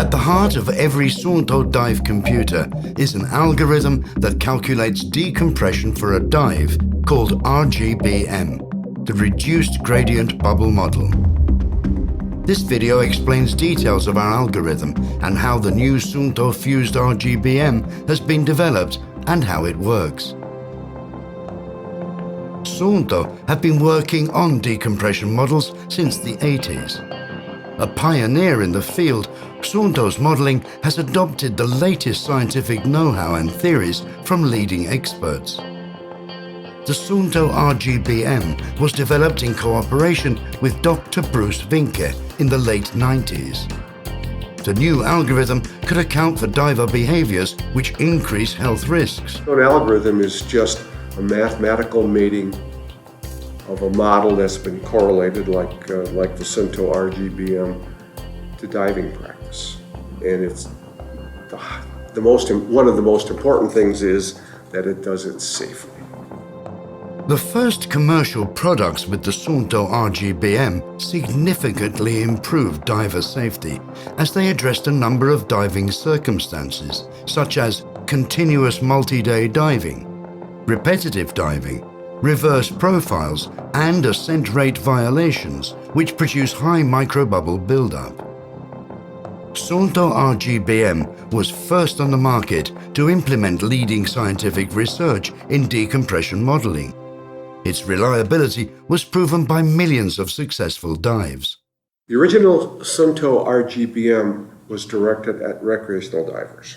At the heart of every Suunto dive computer is an algorithm that calculates decompression for a dive called RGBM, the Reduced Gradient Bubble Model. This video explains details of our algorithm and how the new Suunto fused RGBM has been developed and how it works. Suunto have been working on decompression models since the 80s. A pioneer in the field, Suunto's modeling has adopted the latest scientific know-how and theories from leading experts. The Suunto RGBM was developed in cooperation with Dr. Bruce Vinke in the late 90s. The new algorithm could account for diver behaviors which increase health risks. An algorithm is just a mathematical mating of a model that's been correlated like the Suunto RGBM to diving practice. And it's one of the most important things is that it does it safely. The first commercial products with the Suunto RGBM significantly improved diver safety as they addressed a number of diving circumstances, such as continuous multi-day diving, repetitive diving, reverse profiles, and ascent rate violations, which produce high microbubble buildup. Suunto RGBM was first on the market to implement leading scientific research in decompression modeling. Its reliability was proven by millions of successful dives. The original Suunto RGBM was directed at recreational divers,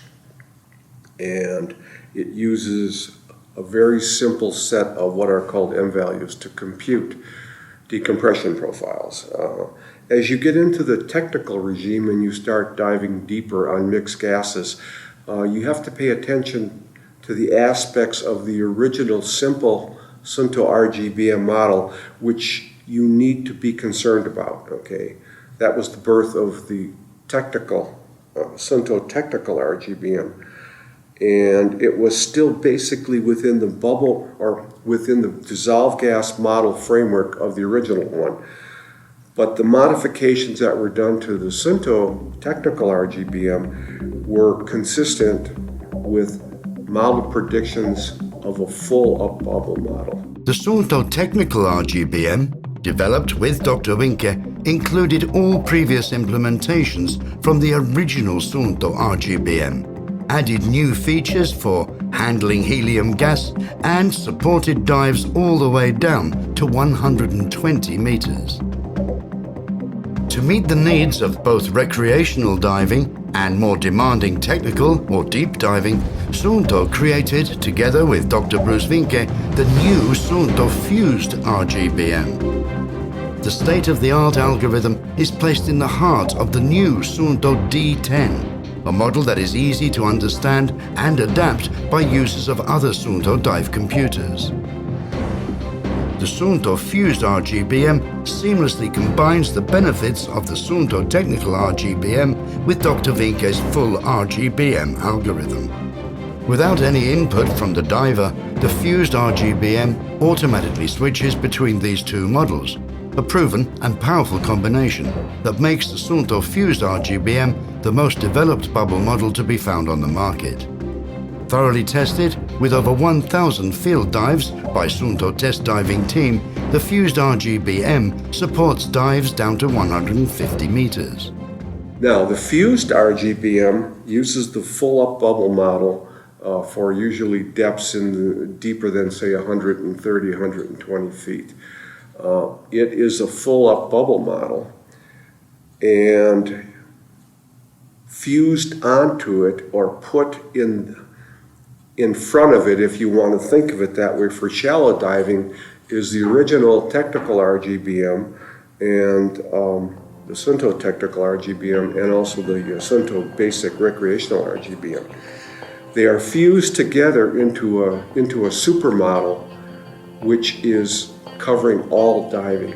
and it uses a very simple set of what are called M values to compute decompression profiles. As you get into the technical regime and you start diving deeper on mixed gases, you have to pay attention to the aspects of the original simple Suunto RGBM model, which you need to be concerned about, okay? That was the birth of the technical, Suunto technical RGBM. And it was still basically within the bubble or within the dissolved gas model framework of the original one. But the modifications that were done to the Suunto technical RGBM were consistent with model predictions of a full up bubble model. The Suunto technical RGBM, developed with Dr. Vinke, included all previous implementations from the original Suunto RGBM, added new features for handling helium gas, and supported dives all the way down to 120 meters. To meet the needs of both recreational diving and more demanding technical or deep diving, Suunto created, together with Dr. Bruce Vinke, the new Suunto fused RGBM. The state-of-the-art algorithm is placed in the heart of the new Suunto D10, a model that is easy to understand and adapt by users of other Suunto dive computers. The Suunto fused RGBM seamlessly combines the benefits of the Suunto technical RGBM with Dr. Vinke's full RGBM algorithm. Without any input from the diver, the fused RGBM automatically switches between these two models, a proven and powerful combination that makes the Suunto fused RGBM the most developed bubble model to be found on the market. Thoroughly tested with over 1,000 field dives by Suunto test diving team, the fused RGBM supports dives down to 150 meters. Now, the fused RGBM uses the full up bubble model for usually depths deeper than, say, 130, 120 feet. It is a full up bubble model, and fused onto it or put in front of it, if you want to think of it that way, for shallow diving, is the original technical RGBM and the Suunto technical RGBM and also the Suunto basic recreational RGBM. They are fused together into a supermodel, which is covering all diving.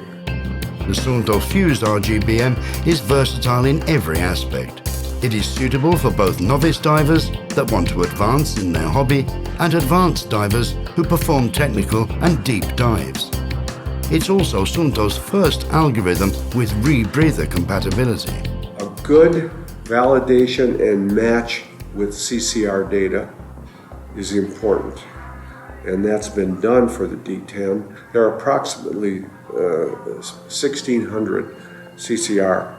The Suunto fused RGBM is versatile in every aspect. It is suitable for both novice divers that want to advance in their hobby and advanced divers who perform technical and deep dives. It's also Suunto's first algorithm with rebreather compatibility. A good validation and match with CCR data is important. And that's been done for the D10. There are approximately 1,600 CCR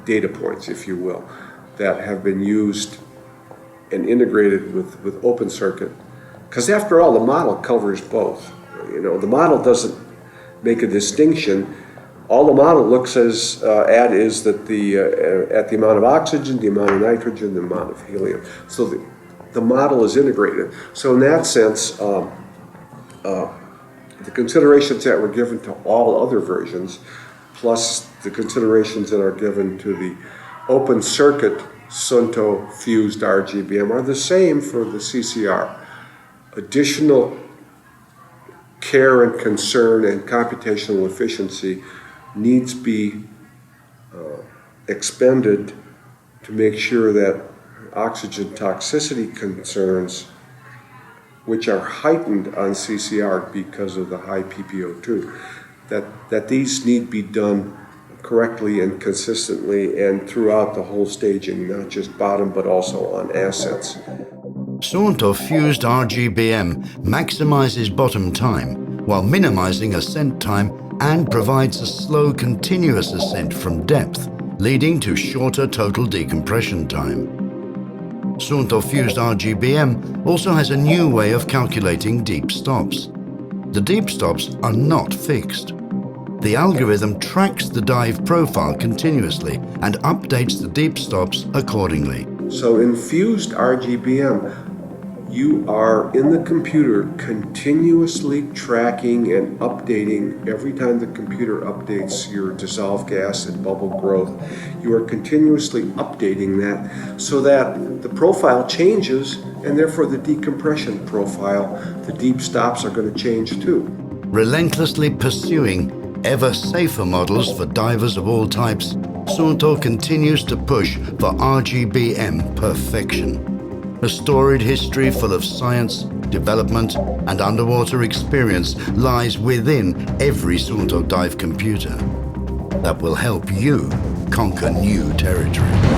data points, if you will, that have been used and integrated with open circuit. Because after all, the model covers both. You know, the model doesn't make a distinction. All the model looks at is that at the amount of oxygen, the amount of nitrogen, the amount of helium. So the model is integrated. So in that sense, the considerations that were given to all other versions, plus the considerations that are given to the open circuit Suunto fused RGBM, are the same for the CCR. Additional care and concern and computational efficiency needs be expended to make sure that oxygen toxicity concerns, which are heightened on CCR because of the high PPO2, that these need to be done correctly and consistently and throughout the whole staging, not just bottom but also on assets. Suunto fused RGBM maximizes bottom time while minimizing ascent time and provides a slow continuous ascent from depth, leading to shorter total decompression time. Suunto fused RGBM also has a new way of calculating deep stops. The deep stops are not fixed. The algorithm tracks the dive profile continuously and updates the deep stops accordingly. So in fused RGBM, you are in the computer continuously tracking and updating every time the computer updates your dissolved gas and bubble growth. You are continuously updating that so that the profile changes, and therefore the decompression profile, the deep stops are going to change too. Relentlessly pursuing ever safer models for divers of all types, Suunto continues to push for RGBM perfection. A storied history full of science, development, and underwater experience lies within every Suunto dive computer that will help you conquer new territory.